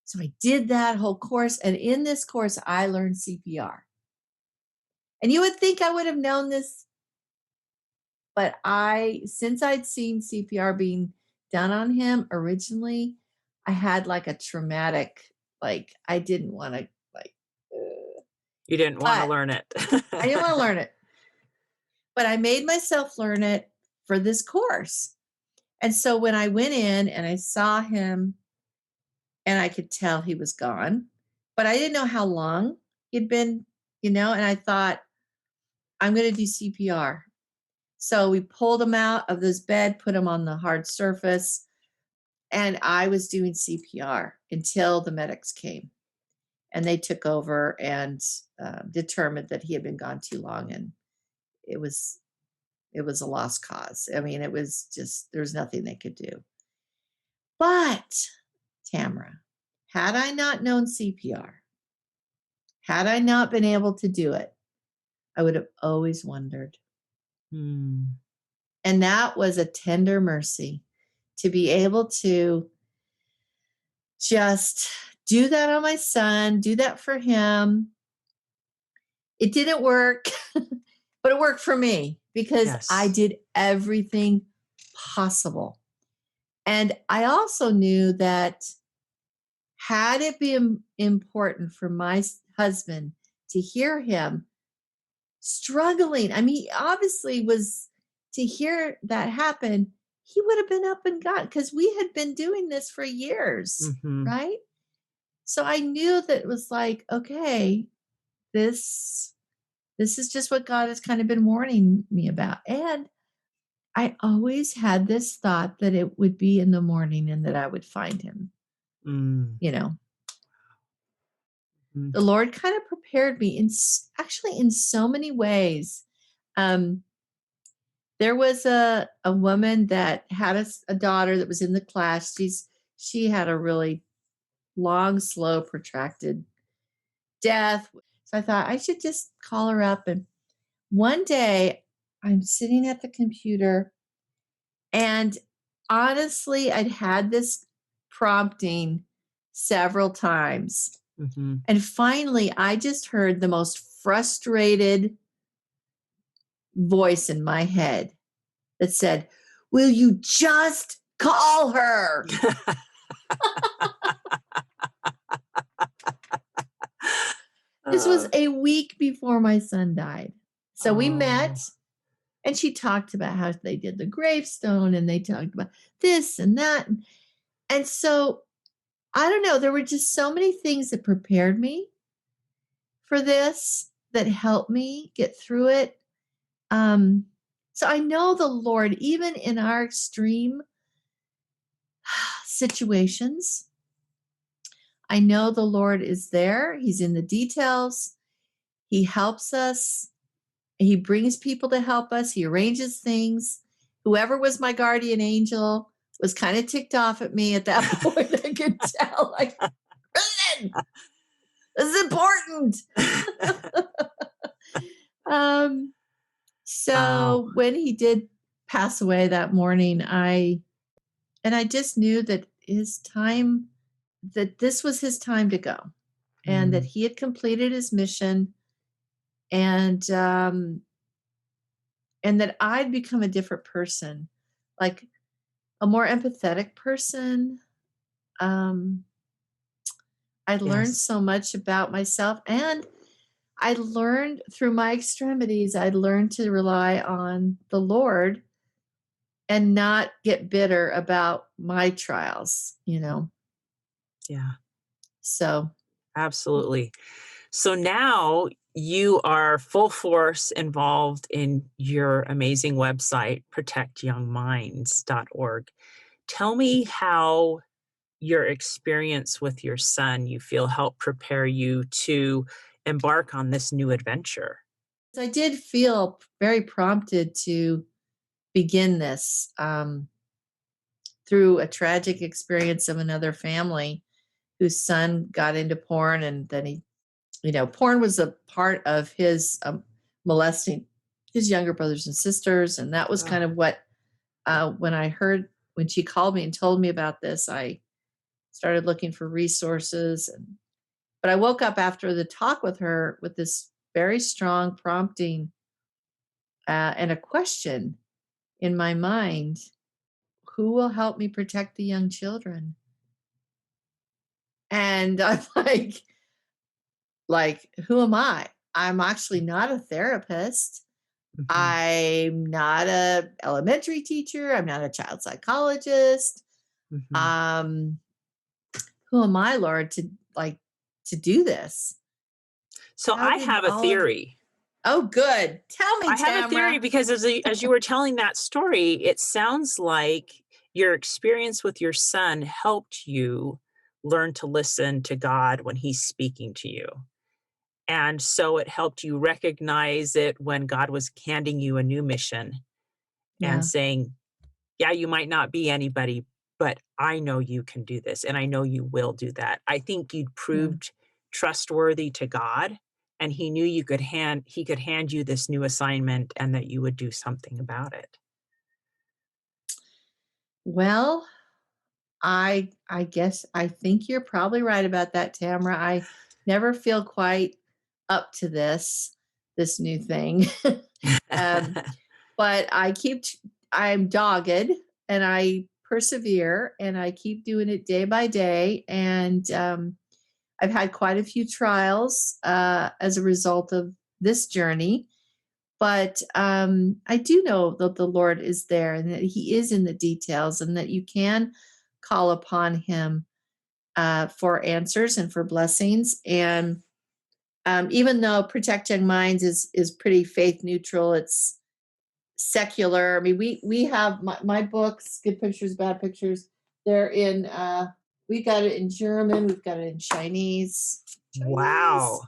Speaker 1: so I did that whole course. And in this course, I learned CPR. And you would think I would have known this, but since I'd seen CPR being done on him originally, I had a traumatic, I didn't want to,
Speaker 2: You didn't want to
Speaker 1: but
Speaker 2: learn it.
Speaker 1: I didn't want to learn it. But I made myself learn it for this course. And so when I went in and I saw him, and I could tell he was gone, but I didn't know how long he'd been, and I thought, I'm going to do CPR. So we pulled him out of this bed, put him on the hard surface, and I was doing CPR until the medics came, and they took over and determined that he had been gone too long, and it was a lost cause. I mean, it was just, there's nothing they could do. But Tamara, had I not known CPR, had I not been able to do it, I would have always wondered. And that was a tender mercy to be able to just do that on my son, do that for him. It didn't work, but it worked for me because I did everything possible. And I also knew that had it been important for my husband to hear him struggling, I mean, obviously was to hear that happen, he would have been up and gone because we had been doing this for years, right? So I knew that it was okay, this is just what God has kind of been warning me about. And I always had this thought that it would be in the morning and that I would find him. The Lord kind of prepared me in so many ways. There was a woman that had a daughter that was in the class. She had a really long, slow, protracted death. So I thought I should just call her up. And one day I'm sitting at the computer, and honestly, I'd had this prompting several times. And finally, I just heard the most frustrated voice in my head that said, will you just call her? This was a week before my son died. So we met, and she talked about how they did the gravestone, and they talked about this and that. And so, I don't know, there were just so many things that prepared me for this, that helped me get through it. So I know the Lord, even in our extreme situations, I know the Lord is there. He's in the details. He helps us. He brings people to help us. He arranges things. Whoever was my guardian angel was kind of ticked off at me at that point. I could tell, Kristen, this is important. So when he did pass away that morning, I just knew that this was his time to go, and that he had completed his mission, and that I'd become a different person, a more empathetic person. I learned so much about myself, and I learned through my extremities, I learned to rely on the Lord and not get bitter about my trials, you know?
Speaker 2: Yeah,
Speaker 1: So,
Speaker 2: absolutely. So now you are full force involved in your amazing website, protectyoungminds.org. Tell me how your experience with your son you feel helped prepare you to embark on this new adventure.
Speaker 1: I did feel very prompted to begin this through a tragic experience of another family whose son got into porn, and then porn was a part of his molesting his younger brothers and sisters. And that was
Speaker 2: Oh,
Speaker 1: kind of what, when she called me and told me about this, I started looking for resources. But I woke up after the talk with her with this very strong prompting and a question in my mind: who will help me protect the young children? And I'm like, who am I? I'm actually not a therapist.
Speaker 2: mhm.
Speaker 1: I'm not a elementary teacher. I'm not a child psychologist.
Speaker 2: Mhm.
Speaker 1: Um, who am I, Lord, to do this?
Speaker 2: So
Speaker 1: How
Speaker 2: I
Speaker 1: did
Speaker 2: have a
Speaker 1: all of
Speaker 2: theory.
Speaker 1: Oh, good. Tell me,
Speaker 2: I have a theory
Speaker 1: Tamra.
Speaker 2: because as you were telling that story, it sounds like your experience with your son helped you learn to listen to God when he's speaking to you. And so it helped you recognize it when God was handing you a new mission and
Speaker 1: Yeah,
Speaker 2: saying, yeah, you might not be anybody, but I know you can do this and I know you will do that. I think you'd
Speaker 1: yeah.
Speaker 2: proved trustworthy to God and he knew he could hand you this new assignment and that you would do something about it.
Speaker 1: Well, I guess I think you're probably right about that, Tamra. I never feel quite up to this new thing. um, but I'm dogged, and I persevere, and I keep doing it day by day. And I've had quite a few trials as a result of this journey. But I do know that the Lord is there and that He is in the details, and that you can call upon Him for answers and for blessings. And even though Protect Young Minds is pretty faith neutral, it's secular. I mean, we have my books, Good Pictures, Bad Pictures. They're in. We got it in German. We've got it in Chinese,
Speaker 2: Wow,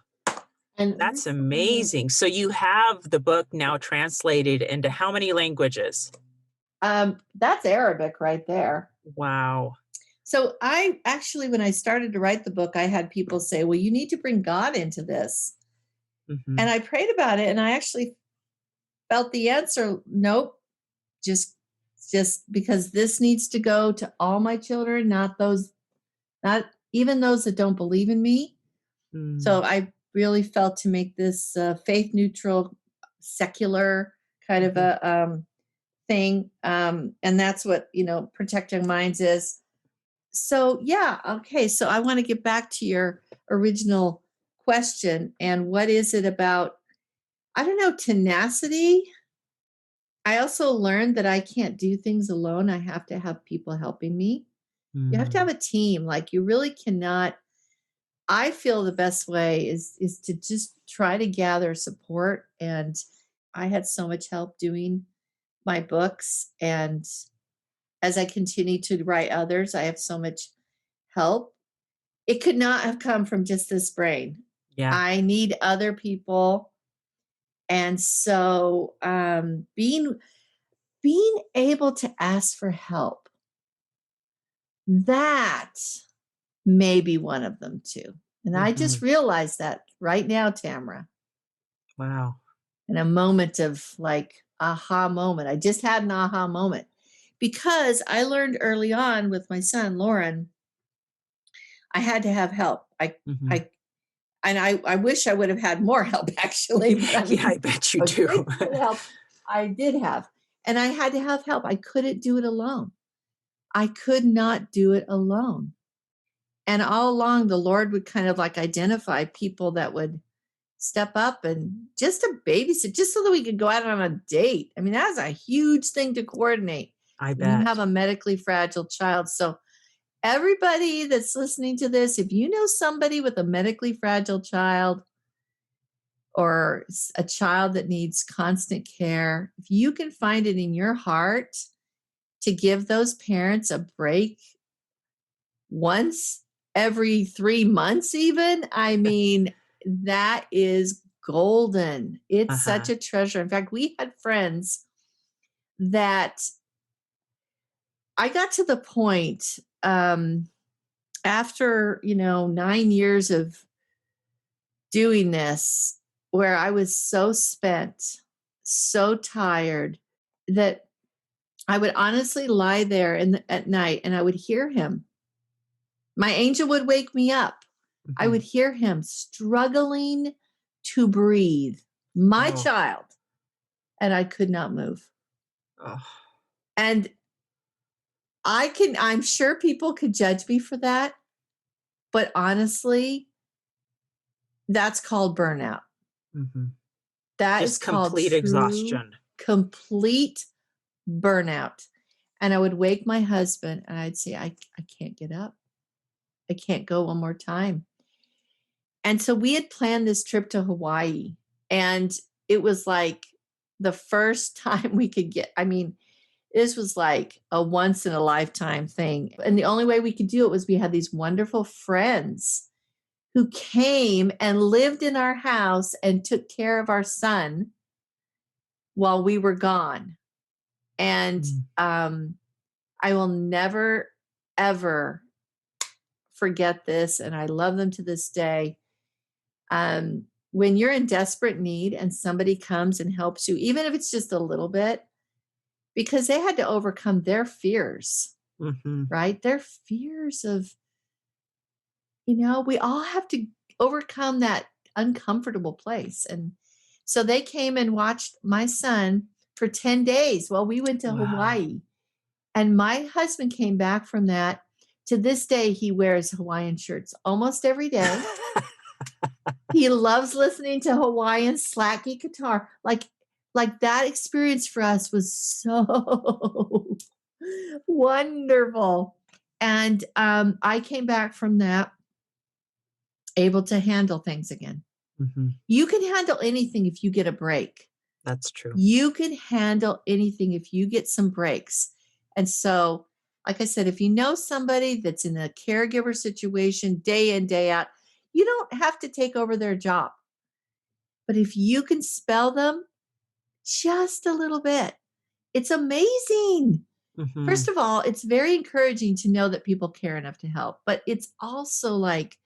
Speaker 1: and
Speaker 2: that's
Speaker 1: where's the one in?
Speaker 2: amazing. So you have the book now translated into how many languages?
Speaker 1: That's Arabic right there.
Speaker 2: Wow.
Speaker 1: So I actually, when I started to write the book, I had people say, "Well, you need to bring God into this," and
Speaker 2: Mhm.
Speaker 1: I prayed about it, and I actually felt the answer: nope, just just because this needs to go to all my children, not even those that don't believe in me. So
Speaker 2: Mm.
Speaker 1: I really felt to make this faith neutral, secular kind of
Speaker 2: Mhm.
Speaker 1: a thing, and that's what Protect Young Minds is. So yeah, okay. So I want to get back to your original question, and what is it about? I don't know, tenacity. I also learned that I can't do things alone. I have to have people helping me. You have to have
Speaker 2: Mm.
Speaker 1: a team. Like, you really cannot. I feel the best way is to just try to gather support. And I had so much help doing my books, and as I continue to write others, I have so much help. It could not have come from just this brain.
Speaker 2: Yeah.
Speaker 1: I need other people. And so being able to ask for help, that may be one of them too. And I just
Speaker 2: Mhm.
Speaker 1: realized that right now, Tamara,
Speaker 2: Wow.
Speaker 1: in a moment of like aha moment. I just had an aha moment because I learned early on with my son, Lauren, I had to have help.
Speaker 2: Mhm.
Speaker 1: I, I wish I would have had more help actually, but I
Speaker 2: Yeah, I
Speaker 1: mean,
Speaker 2: bet you
Speaker 1: I was
Speaker 2: do.
Speaker 1: grateful for the help I did have. And I had to have help. I couldn't do it alone. I could not do it alone. And all along, the Lord would kind of like identify people that would step up and just to babysit, just so that we could go out on a date. I mean, that's a huge thing to coordinate
Speaker 2: I
Speaker 1: when you have
Speaker 2: bet.
Speaker 1: a medically fragile child. So, everybody that's listening to this, if you know somebody with a medically fragile child or a child that needs constant care, if you can find it in your heart to give those parents a break once every 3 months, even, I mean, that is golden. It's such
Speaker 2: Uh-huh.
Speaker 1: a treasure. In fact, we had friends that I got to the point after, 9 years of doing this where I was so spent, so tired that I would honestly lie there at night and I would hear him. My angel would wake me up. I would
Speaker 2: Mhm.
Speaker 1: hear him struggling to breathe, my
Speaker 2: Oh,
Speaker 1: child, and I could not move.
Speaker 2: oh.
Speaker 1: And I'm sure people could judge me for that, but honestly, that's called burnout.
Speaker 2: Mhm.
Speaker 1: That is
Speaker 2: Just
Speaker 1: called
Speaker 2: complete
Speaker 1: true,
Speaker 2: exhaustion.
Speaker 1: complete burnout. And I would wake my husband and I'd say, I can't get up. I can't go one more time. And so we had planned this trip to Hawaii. And it was like the first time we could I mean, this was like a once in a lifetime thing. And the only way we could do it was we had these wonderful friends who came and lived in our house and took care of our son while we were gone. And
Speaker 2: Mm.
Speaker 1: I will never, ever forget this. And I love them to this day. When you're in desperate need and somebody comes and helps you, even if it's just a little bit, because they had to overcome their fears,
Speaker 2: Mhm.
Speaker 1: right? Their fears of, we all have to overcome that uncomfortable place. And so they came and watched my son for 10 days while we went to
Speaker 2: Wow.
Speaker 1: Hawaii. And my husband came back from that. To this day, he wears Hawaiian shirts almost every day. He loves listening to Hawaiian slacky guitar. Like that experience for us was so wonderful. And I came back from that able to handle things again.
Speaker 2: Mhm.
Speaker 1: You can handle anything if you get a break.
Speaker 2: That's true.
Speaker 1: You can handle anything if you get some breaks. And so, like I said, if you know somebody that's in a caregiver situation day in, day out, you don't have to take over their job. But if you can spell them just a little bit, it's amazing. First
Speaker 2: Mhm.
Speaker 1: of all, it's very encouraging to know that people care enough to help, but it's also like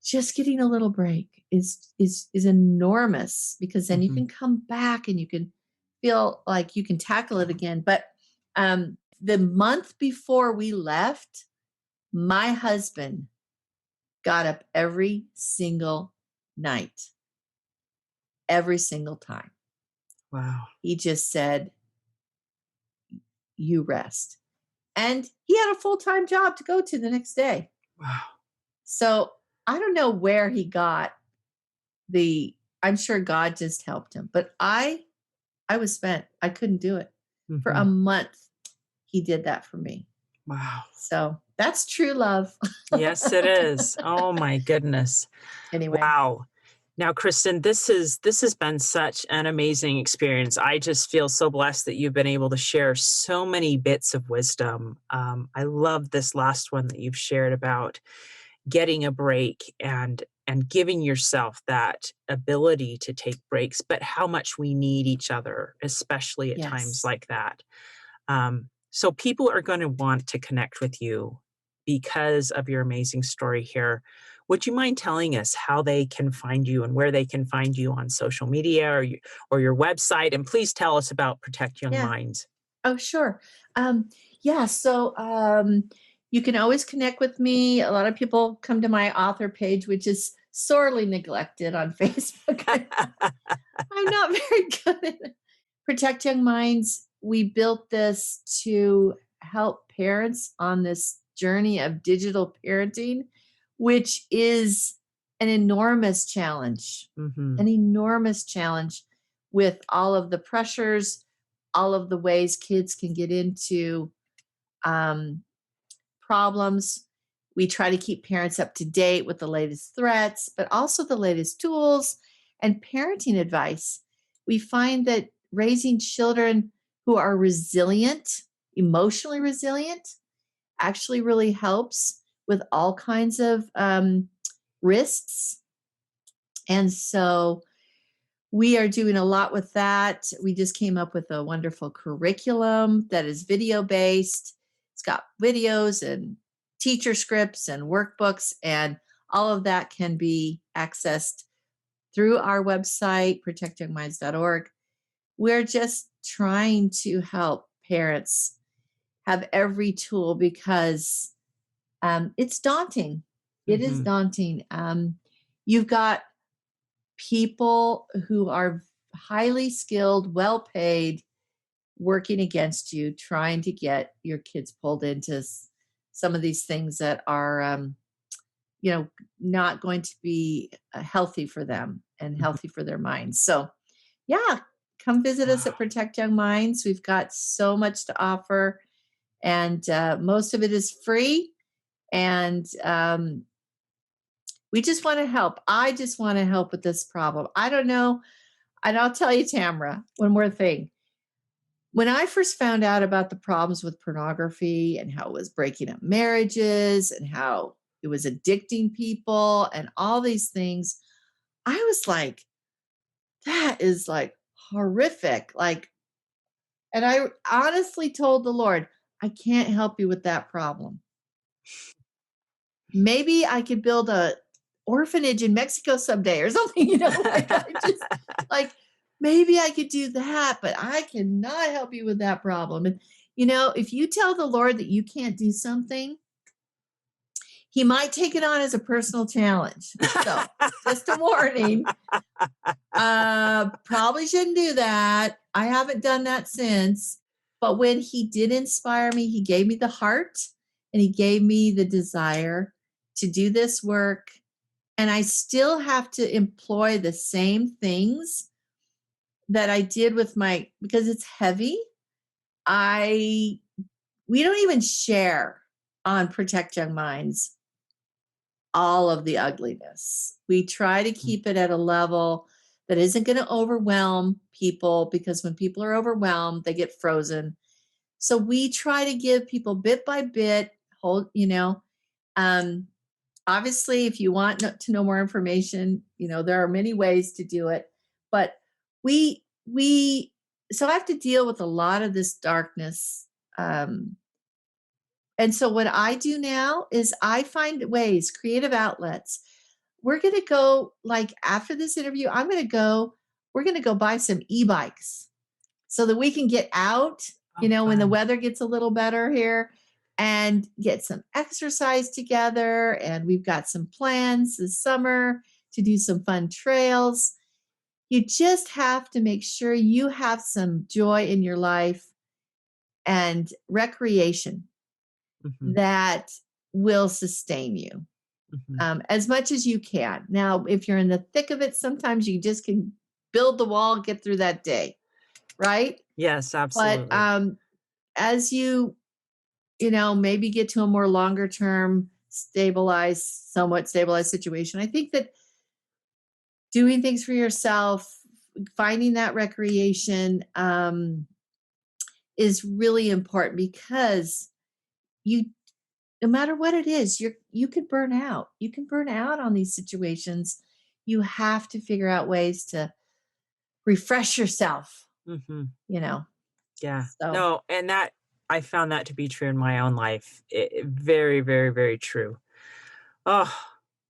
Speaker 1: just getting a little break is enormous because then you
Speaker 2: Mhm.
Speaker 1: can come back and you can feel like you can tackle it again. But the month before we left, my husband got up every single night, every single time.
Speaker 2: Wow.
Speaker 1: He just said, "You rest." And he had a full-time job to go to the next day.
Speaker 2: Wow.
Speaker 1: So I don't know where he got I'm sure God just helped him, but I was spent. I couldn't do it. For a
Speaker 2: Mhm.
Speaker 1: month, he did that for me.
Speaker 2: Wow.
Speaker 1: So that's true love.
Speaker 2: Yes, it is. Oh my goodness.
Speaker 1: Anyway,
Speaker 2: Wow. Now, Kristen, this has been such an amazing experience. I just feel so blessed that you've been able to share so many bits of wisdom. I love this last one that you've shared about getting a break and giving yourself that ability to take breaks, but how much we need each other, especially at times
Speaker 1: yes.
Speaker 2: like that. So people are going to want to connect with you because of your amazing story here. Would you mind telling us how they can find you and where they can find you on social media or your website? And please tell us about Protect Young
Speaker 1: Yeah.
Speaker 2: Minds.
Speaker 1: Oh, sure. Yeah. So you can always connect with me. A lot of people come to my author page, which is sorely neglected on Facebook. I'm not very good at it. Protect Young Minds. We built this to help parents on this journey of digital parenting, which is an enormous challenge,
Speaker 2: Mm-hmm.
Speaker 1: an enormous challenge with all of the pressures, all of the ways kids can get into um, problems. We try to keep parents up to date with the latest threats, but also the latest tools and parenting advice. We find that raising children who are resilient, emotionally resilient, actually really helps with all kinds of risks. And so we are doing a lot with that. We just came up with a wonderful curriculum that is video based. It's got videos and teacher scripts and workbooks, and all of that can be accessed through our website, protectyoungminds.org. We're just trying to help parents have every tool because it's daunting. It is
Speaker 2: Mm-hmm.
Speaker 1: daunting. You've got people who are highly skilled, well paid, working against you, trying to get your kids pulled into some of these things that are, not going to be healthy for them and
Speaker 2: Mm-hmm.
Speaker 1: healthy for their minds. So, yeah, come visit us
Speaker 2: Wow.
Speaker 1: at Protect Young Minds. We've got so much to offer, and most of it is free. And we just want to help. I just want to help with this problem. I don't know. And I'll tell you, Tamara, one more thing. When I first found out about the problems with pornography and how it was breaking up marriages and how it was addicting people and all these things, I was like, that is like horrific. Like, and I honestly told the Lord, I can't help you with that problem. Maybe I could build a orphanage in Mexico someday or something, like I just like maybe I could do that, but I cannot help you with that problem. And if you tell the Lord that you can't do something, he might take it on as a personal challenge. So just a warning. Probably shouldn't do that. I haven't done that since. But when he did inspire me, he gave me the heart and he gave me the desire to do this work. And I still have to employ the same things that I did with because it's heavy. We don't even share on Protect Young Minds all of the ugliness. We try to keep it at a level that isn't going to overwhelm people, because when people are overwhelmed, they get frozen. So we try to give people bit by bit, obviously, if you want to know more information, there are many ways to do it, but we so I have to deal with a lot of this darkness. And so what I do now is I find ways, creative outlets. We're going to go, like, after this interview, we're going to go buy some e-bikes so that we can get out, when the weather gets a little better here, and get some exercise together. And we've got some plans this summer to do some fun trails. You just have to make sure you have some joy in your life and recreation
Speaker 2: Mm-hmm.
Speaker 1: that will sustain you as much as you can. Now, if you're in the thick of it, sometimes you just can build the wall, get through that day, right?
Speaker 2: Yes,
Speaker 1: But
Speaker 2: absolutely.
Speaker 1: as you maybe get to a more longer term, somewhat stabilized situation, I think that doing things for yourself, finding that recreation is really important, because you no matter what it is, you can burn out. You can burn out on these situations. You have to figure out ways to refresh yourself,
Speaker 2: Mm-hmm.
Speaker 1: you know.
Speaker 2: Yeah.
Speaker 1: So
Speaker 2: No, and that I found that to be true in my own life. Very, very, very true. Oh,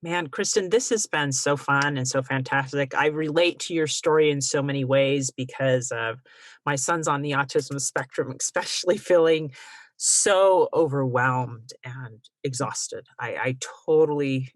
Speaker 2: man, Kristen, this has been so fun and so fantastic. I relate to your story in so many ways because of my son's on the autism spectrum, especially feeling so overwhelmed and exhausted. I totally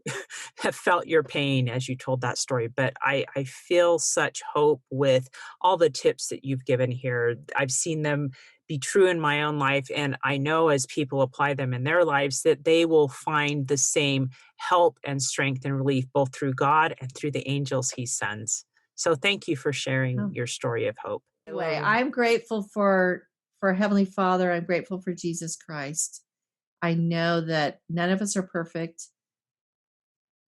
Speaker 2: have felt your pain as you told that story, but I feel such hope with all the tips that you've given here. I've seen them be true in my own life. And I know as people apply them in their lives that they will find the same help and strength and relief, both through God and through the angels he sends. So thank you for sharing
Speaker 1: Oh,
Speaker 2: your story of hope.
Speaker 1: anyway, I'm grateful for Heavenly Father. I'm grateful for Jesus Christ. I know that none of us are perfect.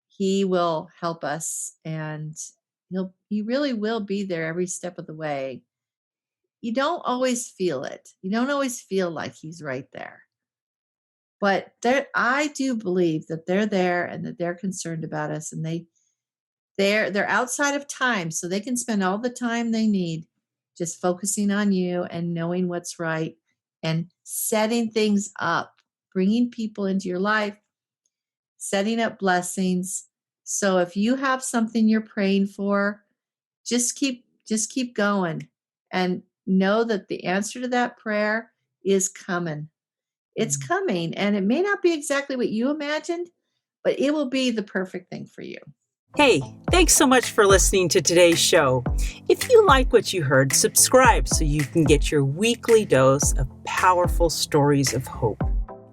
Speaker 1: He will help us, and he really will be there every step of the way. You don't always feel it. You don't always feel like he's right there. But I do believe that they're there and that they're concerned about us, and they're outside of time, so they can spend all the time they need just focusing on you and knowing what's right and setting things up, bringing people into your life, setting up blessings. So if you have something you're praying for, just keep going and know that the answer to that prayer is coming. It's coming, and it may not be exactly what you imagined, but it will be the perfect thing for you.
Speaker 2: Hey, thanks so much for listening to today's show. If you like what you heard, subscribe so you can get your weekly dose of powerful stories of hope.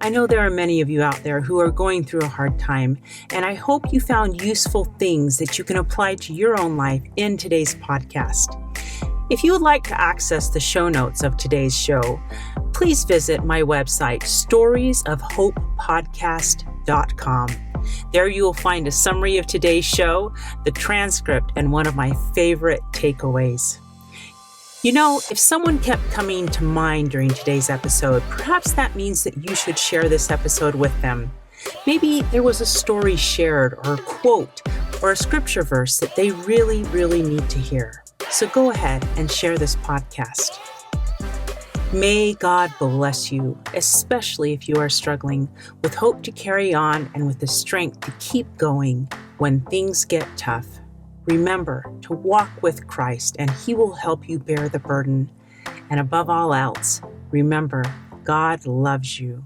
Speaker 2: I know there are many of you out there who are going through a hard time, and I hope you found useful things that you can apply to your own life in today's podcast. If you would like to access the show notes of today's show, please visit my website, storiesofhopepodcast.com. There you will find a summary of today's show, the transcript, and one of my favorite takeaways. You know, if someone kept coming to mind during today's episode, perhaps that means that you should share this episode with them. Maybe there was a story shared or a quote or a scripture verse that they really, really need to hear. So go ahead and share this podcast. May God bless you, especially if you are struggling, with hope to carry on and with the strength to keep going when things get tough. Remember to walk with Christ, and He will help you bear the burden. And above all else, remember, God loves you.